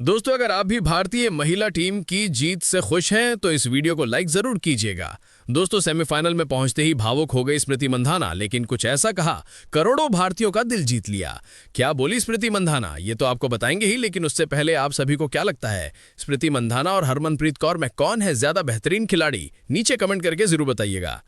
दोस्तों, अगर आप भी भारतीय महिला टीम की जीत से खुश हैं तो इस वीडियो को लाइक जरूर कीजिएगा। दोस्तों, सेमीफाइनल में पहुंचते ही भावुक हो गई स्मृति मंधाना, लेकिन कुछ ऐसा कहा करोड़ों भारतीयों का दिल जीत लिया। क्या बोली स्मृति मंधाना, ये तो आपको बताएंगे ही, लेकिन उससे पहले आप सभी को क्या लगता है, स्मृति मंधाना और हरमनप्रीत कौर में कौन है ज्यादा बेहतरीन खिलाड़ी? नीचे कमेंट करके जरूर बताइएगा।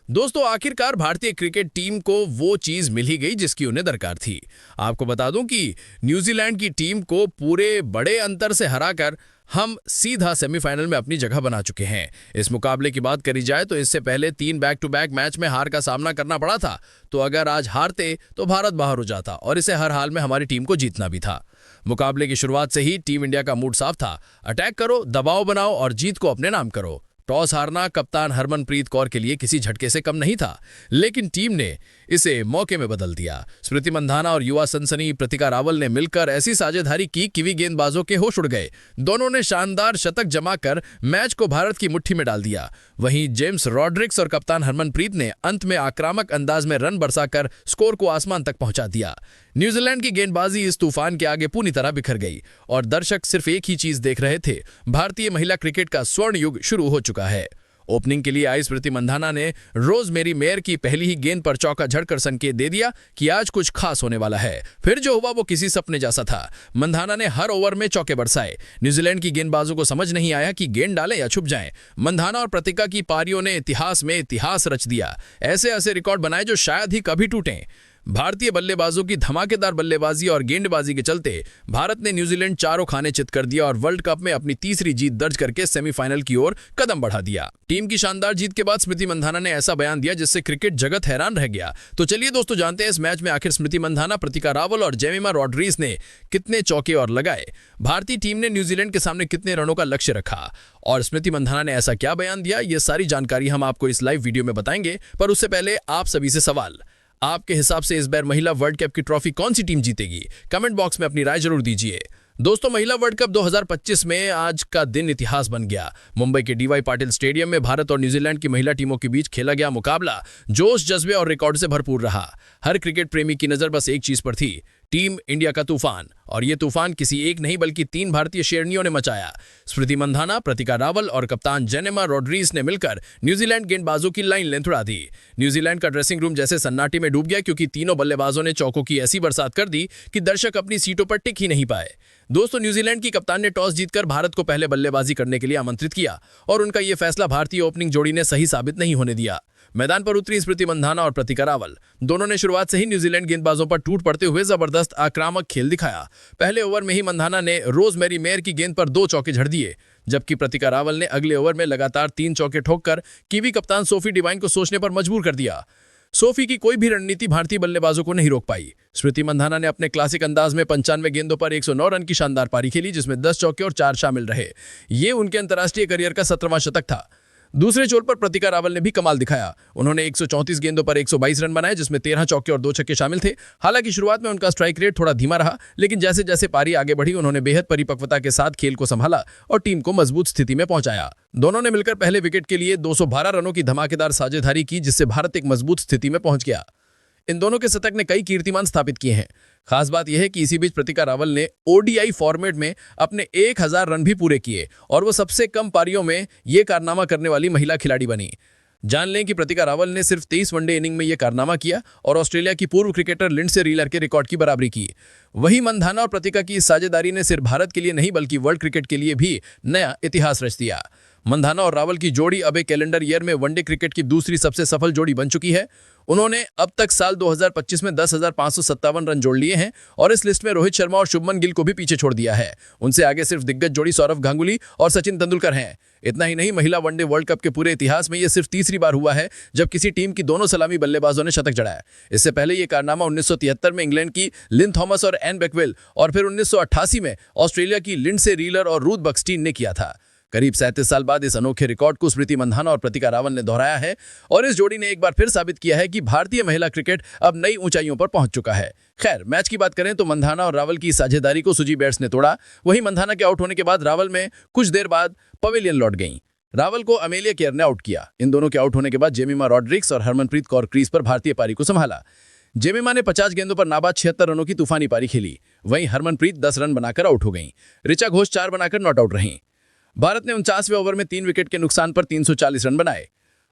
दोस्तों, आखिरकार भारतीय क्रिकेट टीम को वो चीज मिल ही गई जिसकी उन्हें दरकार थी। आपको बता दूं कि न्यूजीलैंड की टीम को पूरे बड़े अंतर से हराकर हम सीधा सेमीफाइनल में अपनी जगह बना चुके हैं। इस मुकाबले की बात करी जाए तो इससे पहले 3 बैक टू बैक मैच में हार का सामना करना पड़ा था, तो अगर आज हारते तो भारत बाहर हो जाता और इसे हर हाल में हमारी टीम को जीतना भी था। मुकाबले की शुरुआत से ही टीम इंडिया का मूड साफ था, अटैक करो, दबाव बनाओ और जीत को अपने नाम करो। टॉस हारना कप्तान हरमनप्रीत कौर के लिए किसी झटके से कम नहीं था, लेकिन टीम ने इसे मौके में बदल दिया। स्मृति मंधाना और युवा सनसनी प्रतिका रावल ने मिलकर ऐसी साझेदारी की किवी गेंदबाजों के होश उड़ गए। दोनों ने शानदार शतक जमाकर मैच को भारत की मुट्ठी में डाल दिया। वहीं जेम्स रॉड्रिक्स और कप्तान हरमनप्रीत ने अंत में आक्रामक अंदाज में रन बरसाकर स्कोर को आसमान तक पहुंचा दिया। न्यूजीलैंड की गेंदबाजी इस तूफान के आगे पूरी तरह बिखर गई और दर्शक सिर्फ एक ही चीज देख रहे थे, भारतीय महिला क्रिकेट का स्वर्ण युग शुरू हो चुका है। ओपनिंग के लिए आई स्मृति मंधाना ने रोजमेरी मेयर की पहली ही गेंद पर चौका झड़कर संकेत दे दिया कि आज कुछ खास होने वाला है। फिर जो हुआ वो किसी सपने जैसा था। मंधाना ने हर ओवर में चौके बरसाए। न्यूजीलैंड की गेंदबाजों को समझ नहीं आया कि गेंद डालें या छुप जाएं। मंधाना और प्रतिका की पारियों ने इतिहास में इतिहास रच दिया। ऐसे ऐसे रिकॉर्ड बनाए जो शायद ही कभी टूटें। भारतीय बल्लेबाजों की धमाकेदार बल्लेबाजी और गेंदबाजी के चलते भारत ने न्यूजीलैंड चारों खाने चित कर दिया और वर्ल्ड कप में अपनी तीसरी जीत दर्ज करके सेमीफाइनल की ओर कदम बढ़ा दिया। टीम की शानदार जीत के बाद स्मृति मंधाना ने ऐसा बयान दिया जिससे क्रिकेट जगत हैरान रह गया। तो चलिए दोस्तों, जानते हैं इस मैच में आखिर स्मृति मंधाना, प्रतिका रावल और जेमिमा रॉड्रिग्स ने कितने चौके और लगाए, भारतीय टीम ने न्यूजीलैंड के सामने कितने रनों का लक्ष्य रखा और स्मृति मंधाना ने ऐसा क्या बयान दिया। ये सारी जानकारी हम आपको इस लाइव वीडियो में बताएंगे, पर उससे पहले आप सभी से सवाल, आपके हिसाब से इस बार महिला वर्ल्ड कप की ट्रॉफी कौन सी टीम जीतेगी? कमेंट बॉक्स में अपनी राय जरूर दीजिए। दोस्तों, महिला वर्ल्ड कप 2025 में आज का दिन इतिहास बन गया। मुंबई के डीवाई पाटिल स्टेडियम में भारत और न्यूजीलैंड की महिला टीमों के बीच खेला गया मुकाबला जोश, जज्बे और रिकॉर्ड से भरपूर रहा। हर क्रिकेट प्रेमी की नजर बस एक चीज पर थी, टीम इंडिया का तूफान। और यह तूफान किसी एक नहीं बल्कि 3 भारतीय शेरनियों ने मचाया। स्मृति मंधाना, प्रतिका रावल और कप्तान जेमिमा रॉड्रिग्स ने मिलकर न्यूजीलैंड गेंदबाजों की लाइन लेंथ उड़ा दी। न्यूजीलैंड का ड्रेसिंग रूम जैसे सन्नाटे में डूब गया, क्योंकि तीनों बल्लेबाजों ने चौकों की ऐसी बरसात कर दी कि दर्शक अपनी सीटों पर टिक ही नहीं पाए। दोस्तों, न्यूजीलैंड की कप्तान ने टॉस जीतकर भारत को पहले बल्लेबाजी करने के लिए आमंत्रित किया और उनका यह फैसला भारतीय ओपनिंग जोड़ी ने सही साबित नहीं होने दिया। मैदान पर उतरी स्मृति मंधाना और प्रतिका रावल, दोनों ने शुरुआत से ही न्यूजीलैंड गेंदबाजों पर टूट पड़ते हुए जबरदस्त आक्रामक खेल दिखाया। पहले ओवर में ही मंधाना ने रोजमेरी मेयर की गेंद पर 2 चौके झड़ दिए, जबकि प्रतिका रावल ने अगले ओवर में लगातार 3 चौके ठोककर कीवी कप्तान सोफी डिवाइन को सोचने पर मजबूर कर दिया। सोफी की कोई भी रणनीति भारतीय बल्लेबाजों को नहीं रोक पाई। स्मृति मंधाना ने अपने क्लासिक अंदाज में 95 गेंदों पर 109 रन की शानदार पारी खेली, जिसमें 10 चौके और 4 शामिल रहे। ये उनके अंतर्राष्ट्रीय करियर का 17वां शतक था। दूसरे छोर पर प्रतिका रावल ने भी कमाल दिखाया। उन्होंने 134 गेंदों पर 122 रन बनाए, जिसमें 13 चौके और 2 छक्के शामिल थे। हालांकि शुरुआत में उनका स्ट्राइक रेट थोड़ा धीमा रहा, लेकिन जैसे जैसे पारी आगे बढ़ी उन्होंने बेहद परिपक्वता के साथ खेल को संभाला और टीम को मजबूत स्थिति में पहुंचाया। दोनों ने मिलकर पहले विकेट के लिए 212 रनों की धमाकेदार साझेदारी की, जिससे भारत एक मजबूत स्थिति में पहुंच गया। इन दोनों के शतक ने कई कीर्तिमान स्थापित किए हैं। खास बात यह है कि इसी बीच प्रतिका रावल ने ओडीआई फॉर्मेट में अपने 1000 रन भी पूरे किए और वो सबसे कम पारियों में यह कारनामा करने वाली महिला खिलाड़ी बनी। जान लें कि प्रतिका रावल ने सिर्फ 23 वनडे इनिंग में यह कारनामा किया और ऑस्ट्रेलिया की पूर्व क्रिकेटर लिंडसे रीलर के रिकॉर्ड की बराबरी की। वहीं मंधाना और प्रतिका की इस साझेदारी ने सिर्फ भारत के लिए नहीं बल्कि वर्ल्ड क्रिकेट के लिए भी नया इतिहास रच दिया। मंधाना और रावल की जोड़ी अब एक कैलेंडर ईयर में वनडे क्रिकेट की दूसरी सबसे सफल जोड़ी बन चुकी है। उन्होंने अब तक साल 2025 में 10,557 रन जोड़ लिए हैं और इस लिस्ट में रोहित शर्मा और शुभमन गिल को भी पीछे छोड़ दिया है। उनसे आगे सिर्फ दिग्गज जोड़ी सौरव गांगुली और सचिन तेंदुलकर हैं। इतना ही नहीं, महिला वनडे वर्ल्ड कप के पूरे इतिहास में यह सिर्फ तीसरी बार हुआ है जब किसी टीम की दोनों सलामी बल्लेबाजों ने शतक जड़ाया। इससे पहले यह कारनामा 1973 में इंग्लैंड की लिन थॉमस और एन बेकवेल और फिर 1988 में ऑस्ट्रेलिया की लिंडसे रीलर और रूथ बक्सटीन ने किया था। करीब 37 साल बाद इस अनोखे रिकॉर्ड को स्मृति मंधाना और प्रतिका रावल ने दोहराया है और इस जोड़ी ने एक बार फिर साबित किया है कि भारतीय महिला क्रिकेट अब नई ऊंचाइयों पर पहुंच चुका है। खैर, मैच की बात करें तो मंधाना और रावल की साझेदारी को सुजी बेट्स ने तोड़ा। वहीं मंधाना के आउट होने के बाद रावल में कुछ देर बाद पवेलियन लौट गईं। रावल को अमेलिया केयर ने आउट किया। इन दोनों के आउट होने के बाद जेमिमा रॉड्रिग्स और हरमनप्रीत कौर क्रीज पर भारतीय पारी को संभाला। जेमिमा ने 50 गेंदों पर नाबाद 76 रनों की तूफानी पारी खेली। वहीं हरमनप्रीत 10 रन बनाकर आउट हो गईं। ऋचा घोष 4 बनाकर नॉट आउट रहीं। भारत ने 49वें ओवर में 3 विकेट के नुकसान पर 340 रन बनाए।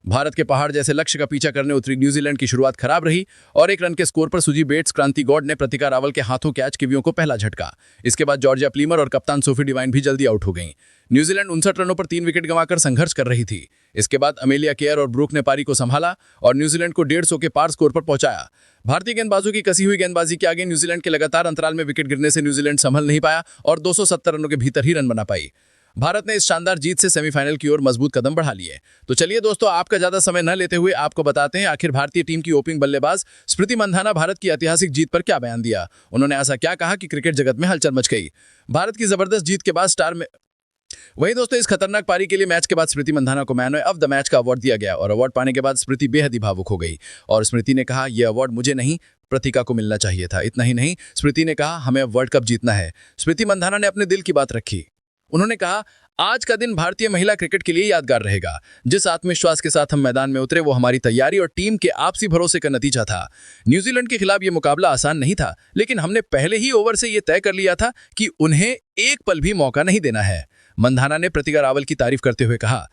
भारत के पहाड़ जैसे लक्ष्य का पीछा करने उतरी न्यूजीलैंड की शुरुआत खराब रही और 1 रन के स्कोर पर सुजी बेट्स, क्रांति गौड ने प्रतिका रावल के हाथों कैच किवियों को पहला झटका। इसके बाद जॉर्जिया प्लीमर और कप्तान सोफी डिवाइन भी जल्दी आउट हो गईं। न्यूजीलैंड 59 रनों पर 3 विकेट गंवाकर संघर्ष कर रही थी। इसके बाद अमेलिया केयर और ब्रूक ने पारी को संभाला और न्यूजीलैंड को 150 के पार स्कोर पर पहुंचाया। भारतीय गेंदबाजों की कसी हुई गेंदबाजी के आगे न्यूजीलैंड के लगातार अंतराल में विकेट गिरने से न्यूजीलैंड संभल नहीं पाया और 270 रनों के भीतर ही रन बना पाई। भारत ने इस शानदार जीत से सेमीफाइनल की ओर मजबूत कदम बढ़ा लिए। तो चलिए दोस्तों, आपका ज्यादा समय न लेते हुए आपको बताते हैं आखिर भारतीय टीम की ओपनिंग बल्लेबाज स्मृति मंधाना भारत की ऐतिहासिक जीत पर क्या बयान दिया। उन्होंने ऐसा क्या कहा कि क्रिकेट जगत में हलचल मच गई। भारत की जबरदस्त जीत के बाद स्टार में वहीं दोस्तों, इस खतरनाक पारी के लिए मैच के बाद स्मृति मंधाना को मैन ऑफ द मैच का अवार्ड दिया गया और अवार्ड पाने के बाद स्मृति बेहद ही भावुक हो गई और स्मृति ने कहा, यह अवार्ड मुझे नहीं, प्रतिका को मिलना चाहिए था। इतना ही नहीं, स्मृति ने कहा, हमें वर्ल्ड कप जीतना है। स्मृति मंधाना ने अपने दिल की बात रखी। उन्होंने कहा, आज का दिन भारतीय महिला क्रिकेट के लिए यादगार रहेगा। जिस आत्मविश्वास के साथ हम मैदान में उतरे वो हमारी तैयारी और टीम के आपसी भरोसे का नतीजा था। न्यूजीलैंड के खिलाफ ये मुकाबला आसान नहीं था, लेकिन हमने पहले ही ओवर से ये तय कर लिया था कि उन्हें एक पल भी मौका नहीं देना है। मंधाना ने प्रतिका रावल की तारीफ करते हुए कहा,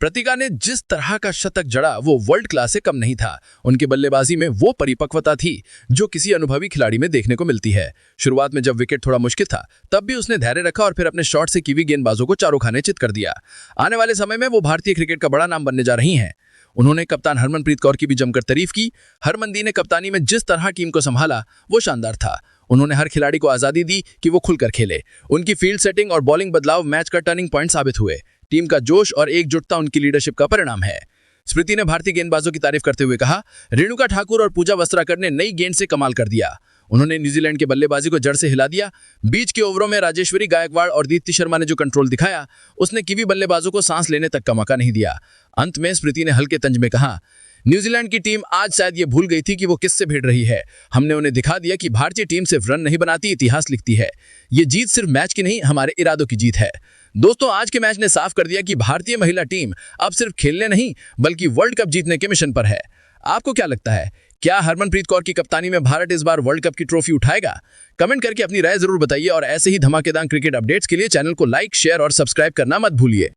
प्रतिका ने जिस तरह का शतक जड़ा वो वर्ल्ड क्लास से कम नहीं था। उनकी बल्लेबाजी में वो परिपक्वता थी जो किसी अनुभवी खिलाड़ी में देखने को मिलती है। शुरुआत में जब विकेट थोड़ा मुश्किल था तब भी उसने धैर्य रखा और फिर अपने शॉट से कीवी गेंदबाजों को चारों खाने चित कर दिया। आने वाले समय में वो भारतीय क्रिकेट का बड़ा नाम बनने जा रही हैं। उन्होंने कप्तान हरमनप्रीत कौर की भी जमकर तारीफ की। हरमनदी ने कप्तानी में जिस तरह टीम को संभाला वो शानदार था। उन्होंने हर खिलाड़ी को आजादी दी कि वो खुलकर खेले। उनकी फील्ड सेटिंग और बॉलिंग बदलाव मैच का टर्निंग पॉइंट साबित हुए। टीम का जोश और एकजुटता उनकी लीडरशिप का परिणाम है। स्मृति ने भारतीय गेंदबाजों की तारीफ करते हुए कहा, रेणुका ठाकुर और पूजा वस्त्राकर ने नई गेंद से कमाल कर दिया। उन्होंने न्यूजीलैंड के बल्लेबाजी को जड़ से हिला दिया। बीच के ओवरों में राजेश्वरी गायकवाड़ और दीप्ति शर्मा ने जो कंट्रोल दिखाया उसने कीवी बल्लेबाजों को सांस लेने तक का मौका नहीं दिया। अंत में स्मृति ने हल्के तंज में कहा, न्यूजीलैंड की टीम आज शायद ये भूल गई थी कि वो किससे भिड़ रही है। हमने उन्हें दिखा दिया कि भारतीय टीम सिर्फ रन नहीं बनाती, इतिहास लिखती है। ये जीत सिर्फ मैच की नहीं, हमारे इरादों की जीत है। दोस्तों, आज के मैच ने साफ कर दिया कि भारतीय महिला टीम अब सिर्फ खेलने नहीं बल्कि वर्ल्ड कप जीतने के मिशन पर है। आपको क्या लगता है, क्या हरमनप्रीत कौर की कप्तानी में भारत इस बार वर्ल्ड कप की ट्रॉफी उठाएगा? कमेंट करके अपनी राय जरूर बताइए और ऐसे ही धमाकेदार क्रिकेट अपडेट्स के लिए चैनल को लाइक, शेयर और सब्सक्राइब करना मत भूलिए।